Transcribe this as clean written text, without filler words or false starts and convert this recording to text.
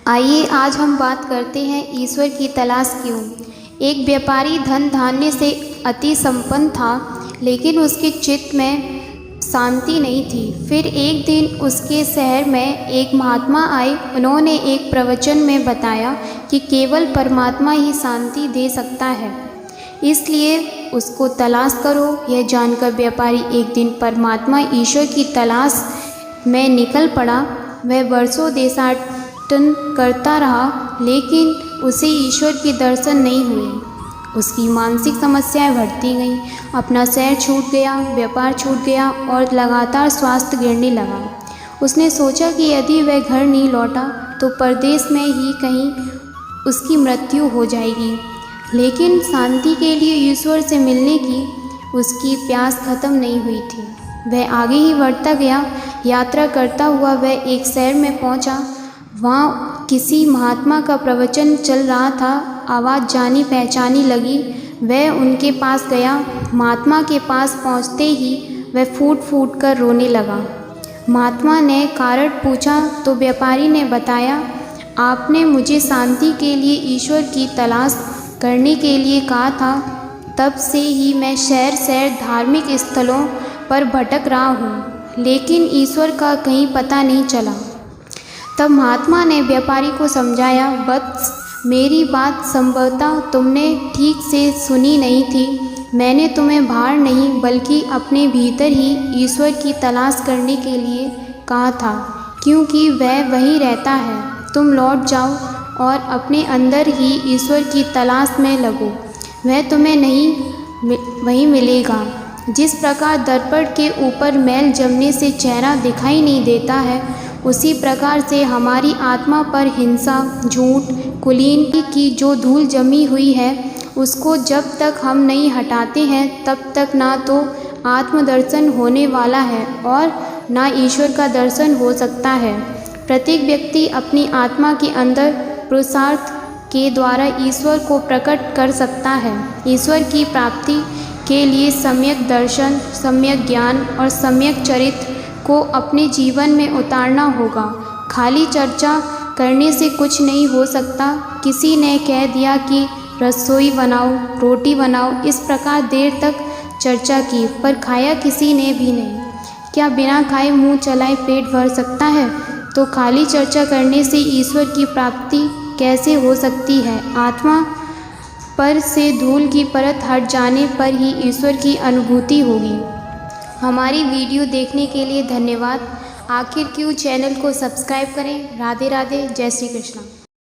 आइए आज हम बात करते हैं ईश्वर की तलाश क्यों। एक व्यापारी धन धान्य से अति संपन्न था, लेकिन उसके चित्त में शांति नहीं थी। फिर एक दिन उसके शहर में एक महात्मा आए। उन्होंने एक प्रवचन में बताया कि केवल परमात्मा ही शांति दे सकता है, इसलिए उसको तलाश करो। यह जानकर व्यापारी एक दिन परमात्मा ईश्वर की तलाश में निकल पड़ा। वह वर्षों देशाटन करता रहा, लेकिन उसे ईश्वर के दर्शन नहीं हुए। उसकी मानसिक समस्याएं बढ़ती गईं। अपना शहर छूट गया, व्यापार छूट गया और लगातार स्वास्थ्य गिरने लगा। उसने सोचा कि यदि वह घर नहीं लौटा तो परदेश में ही कहीं उसकी मृत्यु हो जाएगी। लेकिन शांति के लिए ईश्वर से मिलने की उसकी प्यास खत्म नहीं हुई थी। वह आगे ही बढ़ता गया। यात्रा करता हुआ वह एक शहर में पहुंचा। वहाँ किसी महात्मा का प्रवचन चल रहा था। आवाज़ जानी पहचानी लगी। वह उनके पास गया। महात्मा के पास पहुँचते ही वह फूट फूट कर रोने लगा। महात्मा ने कारण पूछा तो व्यापारी ने बताया, आपने मुझे शांति के लिए ईश्वर की तलाश करने के लिए कहा था। तब से ही मैं शहर शहर धार्मिक स्थलों पर भटक रहा हूँ, लेकिन ईश्वर का कहीं पता नहीं चला। तब महात्मा ने व्यापारी को समझाया, वत्स, मेरी बात संभवतः तुमने ठीक से सुनी नहीं थी। मैंने तुम्हें बाहर नहीं बल्कि अपने भीतर ही ईश्वर की तलाश करने के लिए कहा था, क्योंकि वह वहीं रहता है। तुम लौट जाओ और अपने अंदर ही ईश्वर की तलाश में लगो। वह तुम्हें नहीं वहीं मिलेगा। जिस प्रकार दर्पण के ऊपर मैल जमने से चेहरा दिखाई नहीं देता है, उसी प्रकार से हमारी आत्मा पर हिंसा, झूठ, कुलीन की जो धूल जमी हुई है, उसको जब तक हम नहीं हटाते हैं तब तक ना तो आत्मदर्शन होने वाला है और ना ईश्वर का दर्शन हो सकता है। प्रत्येक व्यक्ति अपनी आत्मा के अंदर पुरुषार्थ के द्वारा ईश्वर को प्रकट कर सकता है। ईश्वर की प्राप्ति के लिए सम्यक दर्शन, सम्यक ज्ञान और सम्यक चरित्र को अपने जीवन में उतारना होगा। खाली चर्चा करने से कुछ नहीं हो सकता। किसी ने कह दिया कि रसोई बनाओ, रोटी बनाओ, इस प्रकार देर तक चर्चा की, पर खाया किसी ने भी नहीं। क्या बिना खाए मुंह चलाए पेट भर सकता है? तो खाली चर्चा करने से ईश्वर की प्राप्ति कैसे हो सकती है? आत्मा पर से धूल की परत हट जाने पर ही ईश्वर की अनुभूति होगी। हमारी वीडियो देखने के लिए धन्यवाद। आखिर क्यों चैनल को सब्सक्राइब करें। राधे राधे, जय श्री कृष्ण।